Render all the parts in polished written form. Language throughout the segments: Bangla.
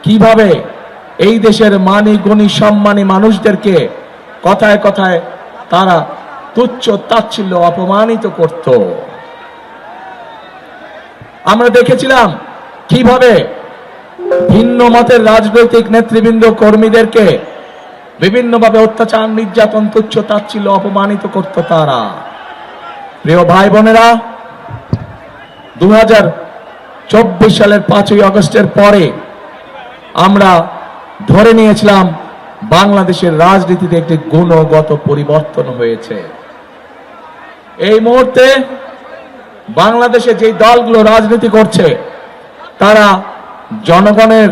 কিভাবে এই দেশের মানি গুণী সম্মানী মানুষদেরকে কথায় কথায় তারা তুচ্ছ তাচ্ছিল্য অপমানিত করত। আমরা দেখেছিলাম কিভাবে ভিন্ন মতের রাজনৈতিক নেতৃবৃন্দ কর্মীদেরকে বিভিন্নভাবে অত্যাচার নির্যাতন তুচ্ছ তাচ্ছিল্য অপমানিত করত তারা। প্রিয় ভাই বোনেরা, 2024 সালের 5ই আগস্টের পরে আমরা ধরে নিয়েছিলাম বাংলাদেশের রাজনীতিতে একটি গুণগত পরিবর্তন হয়েছে। এই মুহূর্তে বাংলাদেশে যে দলগুলো রাজনীতি করছে তারা জনগণের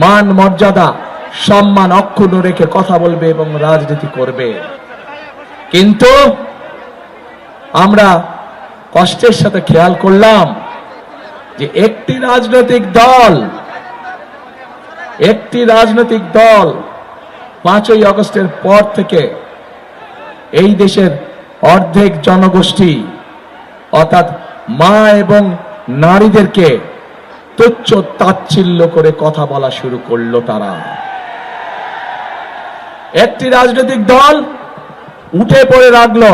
মান মর্যাদা সম্মান অক্ষুণ্ণ রেখে কথা বলবে এবং রাজনীতি করবে। কিন্তু আমরা কষ্টের সাথে খেয়াল করলাম যে একটি রাজনৈতিক দল 5ই আগস্টের পর থেকে এই দেশের অর্ধেক জনগোষ্ঠী অর্থাৎ মা এবং নারীদেরকে তুচ্ছ তাচ্ছিল্য করে কথা বলা শুরু করলো। তারা একটি রাজনৈতিক দল উঠে পড়ে রাখলো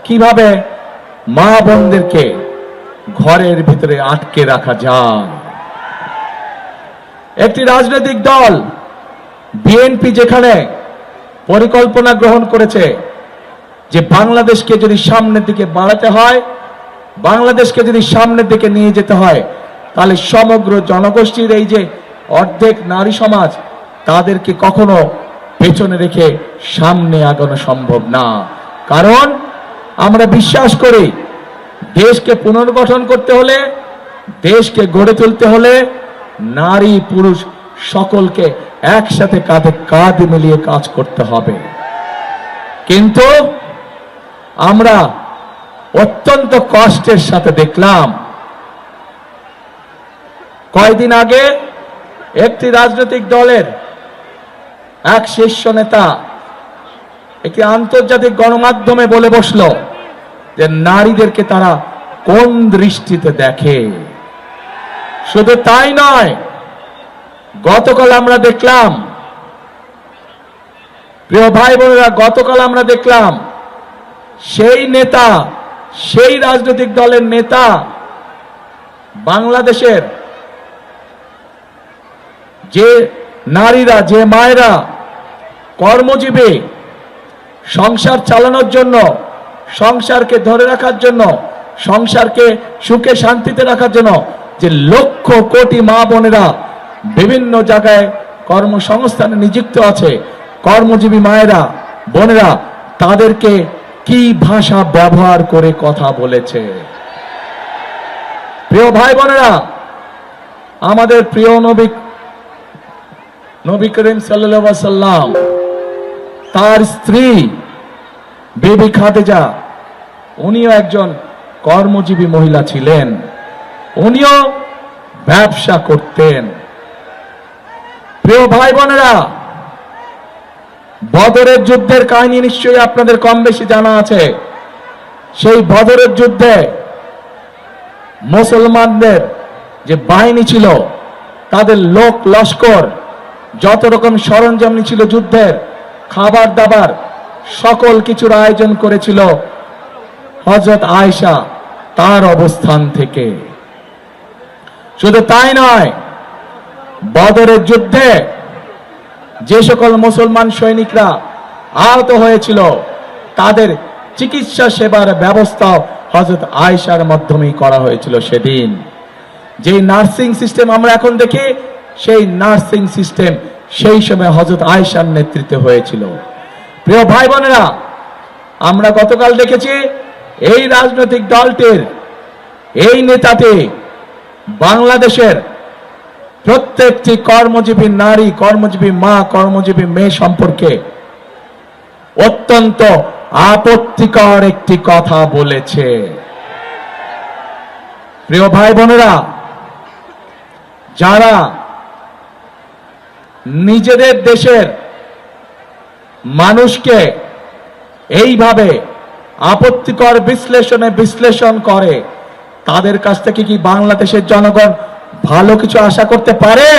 কিভাবে মা বোনদেরকে ঘরের ভিতরে আটকে রাখা যায়। একটি রাজনৈতিক দল বিএনপি যেখানে পরিকল্পনা গ্রহণ করেছে যে বাংলাদেশকে যদি সামনের দিকে বাড়াতে হয়, বাংলাদেশকে যদি সামনের দিকে নিয়ে যেতে হয়, তাহলে সমগ্র জনগোষ্ঠীর এই যে অর্ধেক নারী সমাজ তাদেরকে কখনো পেছনে রেখে সামনে আগানো সম্ভব না। কারণ আমরা বিশ্বাস করি দেশকে পুনর্গঠন করতে হলে, দেশকে গড়ে তুলতে হলে নারী পুরুষ সকলকে একসাথে কাঁধে কাঁধ মিলিয়ে কাজ করতে হবে। কিন্তু আমরা অত্যন্ত কষ্টের সাথে দেখলাম কয়েকদিন আগে একটি রাজনৈতিক দলের এক শীর্ষ নেতা একটি আন্তর্জাতিক গণমাধ্যমে বলে বসলো যে নারীদেরকে তারা কোন দৃষ্টিতে দেখে। শুধু তাই নয়, গতকাল আমরা দেখলাম, প্রিয় ভাই বোনেরা, গতকাল আমরা দেখলাম সেই নেতা, সেই রাজনৈতিক দলের নেতা বাংলাদেশের যে নারীরা, যে মায়েরা কর্মজীবী, সংসার চালানোর জন্য, সংসারকে ধরে রাখার জন্য, সংসারকে সুখে শান্তিতে রাখার জন্য যে লক্ষ কোটি মা বোনেরা বিভিন্ন জায়গায় কর্মসংস্থানে নিযুক্ত আছে, কর্মজীবী মায়েরা বোনেরা তাদেরকে কি ভাষা ব্যবহার করে কথা বলেছে। প্রিয় ভাই বোনেরা, আমাদের প্রিয় নবী করিম সাল্লাল্লাহু আলাইহি ওয়াসাল্লাম তার স্ত্রী বিবি খাদিজা, উনিও একজন কর্মজীবী মহিলা ছিলেন, উনিও ব্যবসা করতেন। প্রিয় ভাই বোনেরা, বদরের যুদ্ধের কাহিনী নিশ্চয়ই আপনাদের কম বেশি জানা আছে। সেই বদরের যুদ্ধে মুসলমানদের যে বাহিনী ছিল, তাদের লোক লস্কর, যত রকম সরঞ্জাম ছিল যুদ্ধের, খাবার দাবার সকল কিছুর আয়োজন করেছিল হযরত আয়েশা তার অবস্থান থেকে। শুধু তাই নয়, বদরের যুদ্ধে যে সকল মুসলমান সৈনিকরা আহত হয়েছিল তাদের চিকিৎসা সেবার ব্যবস্থা হযরত আয়েশার মাধ্যমেই করা হয়েছিল। সেদিন যে নার্সিং সিস্টেম আমরা এখন দেখি, সেই নার্সিং সিস্টেম সেই সময় হযরত আয়েশার নেতৃত্বে হয়েছিল। প্রিয় ভাই বোনেরা, আমরা গতকাল দেখেছি এই রাজনৈতিক দলটির এই নেতাটি বাংলাদেশের প্রত্যেকটি কর্মজীবী নারী, কর্মজীবী মা, কর্মজীবী মেয়ে সম্পর্কে অত্যন্ত আপত্তিকর একটি কথা বলেছে। প্রিয় ভাই বোনেরা, যারা নিজেদের দেশের মানুষকে এইভাবে আপত্তিকর বিশ্লেষণ করে, তাদের কাছ থেকে কি বাংলাদেশের জনগণ ভালো কিছু আশা করতে পারে?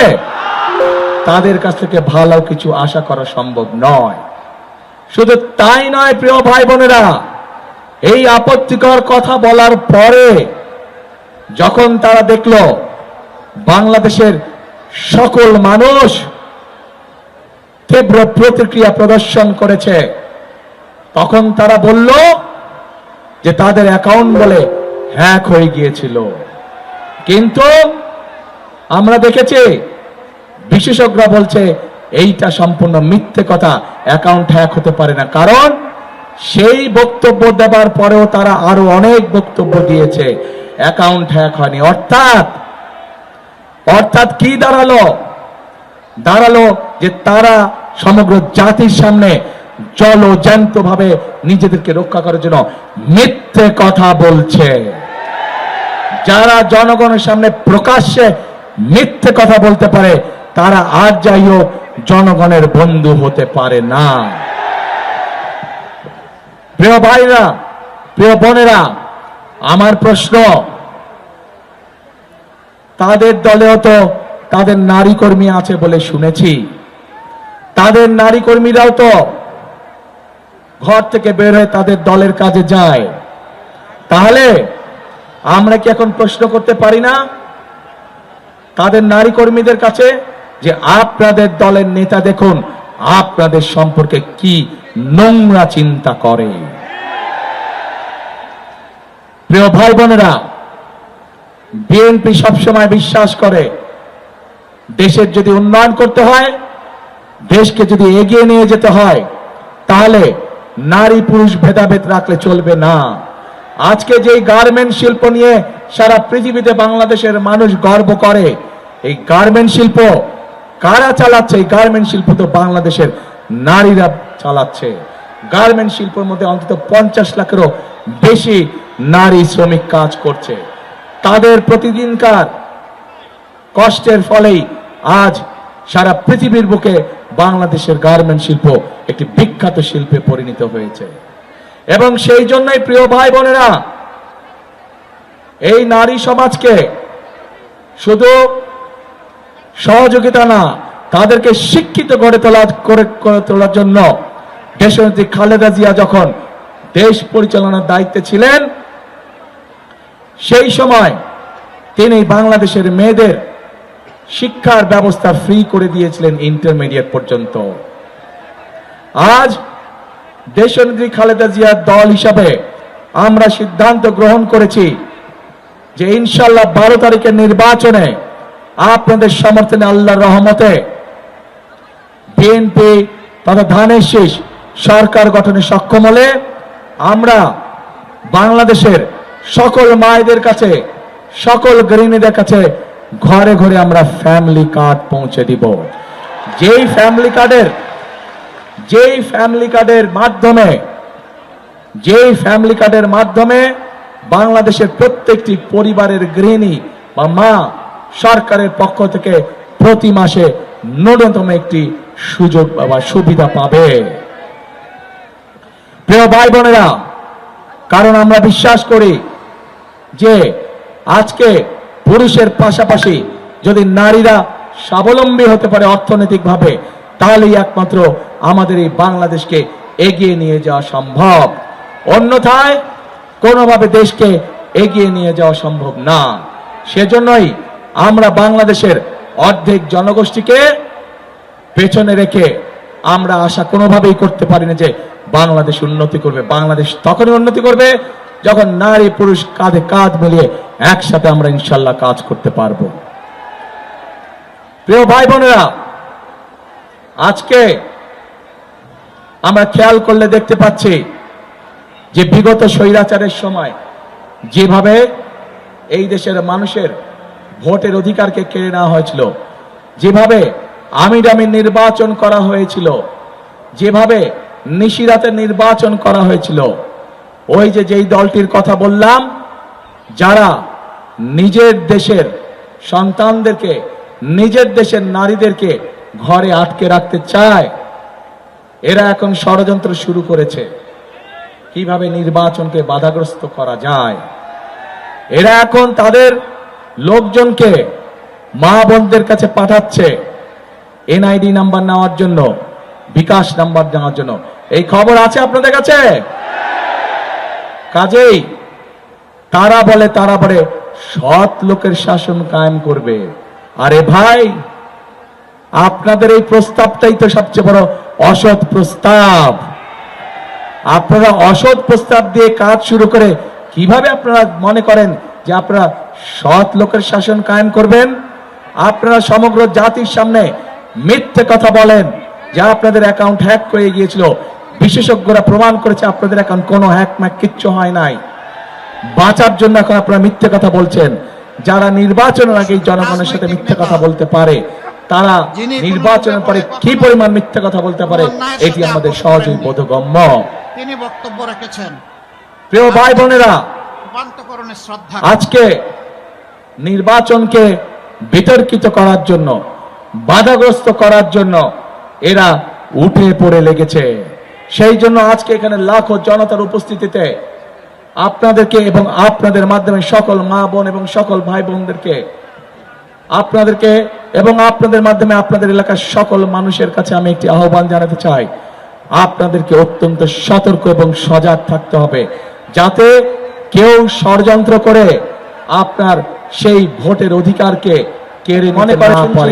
তাদের কাছ থেকে ভালো কিছু আশা করা সম্ভব নয়। শুধু তাই নয় প্রিয় ভাই বোনেরা, এই আপত্তিকর কথা বলার পরে যখন তারা দেখল বাংলাদেশের সকল মানুষ তীব্র প্রতিক্রিয়া প্রদর্শন করেছে, তখন তারা বলল যে তাদের অ্যাকাউন্ট বলে হ্যাক হয়ে গিয়েছিল। কিন্তু আমরা দেখেছি বিশেষজ্ঞরা বলছে এইটা সম্পূর্ণ মিথ্যে কথা, অ্যাকাউন্ট হ্যাক হতে পারে না। কারণ সেই বক্তব্য দেবার পরেও তারা আরো অনেক বক্তব্য দিয়েছে, অ্যাকাউন্ট হ্যাক হয়নি। অর্থাৎ কি দাঁড়ালো যে তারা সমগ্র জাতির সামনে জলজ্যান্ত ভাবে নিজেদেরকে রক্ষা করার জন্য মিথ্যে কথা বলছে। যারা জনগণের সামনে প্রকাশ্যে মিথ্যে কথা বলতে পারে তারা আর যাই হোক জনগণের বন্ধু হতে পারে না। প্রিয় ভাইরা, প্রিয় বোনেরা, আমার প্রশ্ন, তাদের দলেও তো তাদের নারী কর্মী আছে বলে শুনেছি, তাদের নারী কর্মীরাও তো ঘর থেকে বের হয়ে তাদের দলের কাজে যায়। তাহলে আমরা কি এখন প্রশ্ন করতে পারি না তাদের নারী কর্মীদের কাছে যে আপনাদের দলের নেতা দেখুন আপনাদের সম্পর্কে কি নোংরা চিন্তা করে? প্রিয় ভাই বোনেরা, বিএনপি সবসময় বিশ্বাস করে দেশের যদি উন্নয়ন করতে হয়, দেশকে যদি এগিয়ে নিয়ে যেতে হয়, তাহলে নারী পুরুষ ভেদাভেদ রাখলে চলবে না। আজকে যে গার্মেন্ট শিল্প নিয়ে সারা পৃথিবীতে বাংলাদেশের মানুষ গর্ব করে, এই গার্মেন্ট শিল্প কারা চালাচ্ছে? এই গার্মেন্ট শিল্প তো বাংলাদেশের নারীরা চালাচ্ছে। গার্মেন্ট শিল্পের মধ্যে অন্তত 50 লাখেরও বেশি নারী শ্রমিক কাজ করছে। তাদের প্রতিদিনকার কষ্টের ফলেই আজ সারা পৃথিবীর বুকে বাংলাদেশের গার্মেন্ট শিল্প একটি বিখ্যাত শিল্পে পরিণত হয়েছে। এবং সেই জন্যই প্রিয় ভাই বোনেরা, এই নারী সমাজকে শুধু সহযোগিতা না, তাদেরকে শিক্ষিত করে তোলার জন্য দেশনেত্রী খালেদা জিয়া যখন দেশ পরিচালনার দায়িত্বে ছিলেন, সেই সময় তিনি বাংলাদেশের মেয়েদের শিক্ষার ব্যবস্থা ফ্রি করে দিয়েছিলেন ইন্টারমিডিয়েট পর্যন্ত। আজ দেশনেত্রী খালেদা জিয়ার দল হিসাবে আমরা সিদ্ধান্ত গ্রহণ করেছি যে ইনশাআল্লাহ 12 তারিখের নির্বাচনে আপনাদের সমর্থনে আল্লাহর রহমতে বিএনপি তথা ধানের শীষ সরকার গঠনে সক্ষম হলে আমরা বাংলাদেশের সকল মায়েদের কাছে, সকল গৃহিণীদের কাছে ঘরে ঘরে আমরা ফ্যামিলি কার্ড পৌঁছে দিব। যেই ফ্যামিলি কার্ডের মাধ্যমে বাংলাদেশের প্রত্যেকটি পরিবারের গৃহিণী বা মা সরকারের পক্ষ থেকে প্রতি মাসে ন্যূনতম একটি সুযোগ বা সুবিধা পাবে। প্রিয় ভাই বোনেরা, কারণ আমরা বিশ্বাস করি যে আজকে পুরুষের পাশাপাশি যদি নারীরা স্বাবলম্বী হতে পারে অর্থনৈতিকভাবে, তাহলেই একমাত্র আমাদের এই বাংলাদেশকে এগিয়ে নিয়ে যাওয়া সম্ভব। অন্যথায় কোনোভাবে দেশকে এগিয়ে নিয়ে যাওয়া সম্ভব না। সেজন্যই আমরা বাংলাদেশের অর্ধেক জনগোষ্ঠীকে পেছনে রেখে আমরা আশা কোনোভাবেই করতে পারি না যে বাংলাদেশ উন্নতি করবে। বাংলাদেশ তখনই উন্নতি করবে যখন নারী পুরুষ কাঁধে কাঁধ মিলিয়ে একসাথে আমরা ইনশাল্লাহ কাজ করতে পারবো। প্রিয় ভাই বোনেরা, আজকে আমরা খেয়াল করলে দেখতে পাচ্ছি যে বিগত স্বৈরাচারের সময় যেভাবে এই দেশের মানুষের ভোটের অধিকারকে কেড়ে নেওয়া হয়েছিল, যেভাবে আমিডামি নির্বাচন করা হয়েছিল, যেভাবে নিশিরাতে নির্বাচন করা হয়েছিল, ওই যে যেই দলটির কথা বললাম, যারা নিজের দেশের সন্তানদেরকে, নিজের দেশের নারীদেরকে ঘরে আটকে রাখতে চায়, এরা এখন ষড়যন্ত্র শুরু করেছে কিভাবে নির্বাচনকে বাধাগ্রস্ত করা যায়। এরা এখন তাদের লোকজনকে মা বোনদের কাছে পাঠাচ্ছে, এনআইডি নাম্বার নেওয়ার জন্য, বিকাশ নাম্বার নেওয়ার জন্য। এই খবর আছে আপনাদের কাছে? কাজেই তারা বলে সৎ লোকের শাসন কায়েম করবে। আরে ভাই, আপনাদের এই প্রস্তাবটাই তো সবচেয়ে বড় অসৎ প্রস্তাব। আপনারা অসৎ প্রস্তাব দিয়ে কাজ শুরু করে কিভাবে আপনারা মনে করেন যে আপনারা সৎ লোকের শাসন কায়েম করবেন? আপনারা সমগ্র জাতির সামনে মিথ্যে কথা বলেন যে আপনাদের অ্যাকাউন্ট হ্যাক হয়ে গিয়েছিল। বিশেষজ্ঞরা প্রমাণ করেছে আপনাদের অ্যাকাউন্ট কোনো হ্যাক ম্যাক কিচ্ছু হয় নাই। বাঁচার জন্য এখন আপনারা মিথ্যে কথা বলছেন। যারা নির্বাচনের আগে জনগণের সাথে মিথ্যে কথা বলতে পারে, তারা নির্বাচনের পরে কি পরিমাণ মিথ্যে কথা বলতে পারে এটি আমাদের সহজেই বোধগম্য। তিনি বক্তব্য রেখেছেন। প্রিয় ভাই বোনেরা, আজকে নির্বাচনকে বিতর্কিত করার জন্য, বাধাগ্রস্ত করার জন্য এরা উঠে পড়ে লেগেছে। সেই জন্য আজকে এখানে লাখো জনতার উপস্থিতিতে আপনাদেরকে এবং আপনাদের মাধ্যমে সকল মা বোন এবং সকল ভাই বোনদেরকে, আপনাদেরকে এবং আপনাদের মাধ্যমে আপনাদের এলাকার সকল মানুষের কাছে আমি একটি আহ্বান জানাতে চাই। আপনাদেরকে অত্যন্ত সতর্ক এবং সজাগ থাকতে হবে, যাতে কেউ ষড়যন্ত্র করে আপনার সেই ভোটের অধিকারকে কেড়ে নিতে না পারে।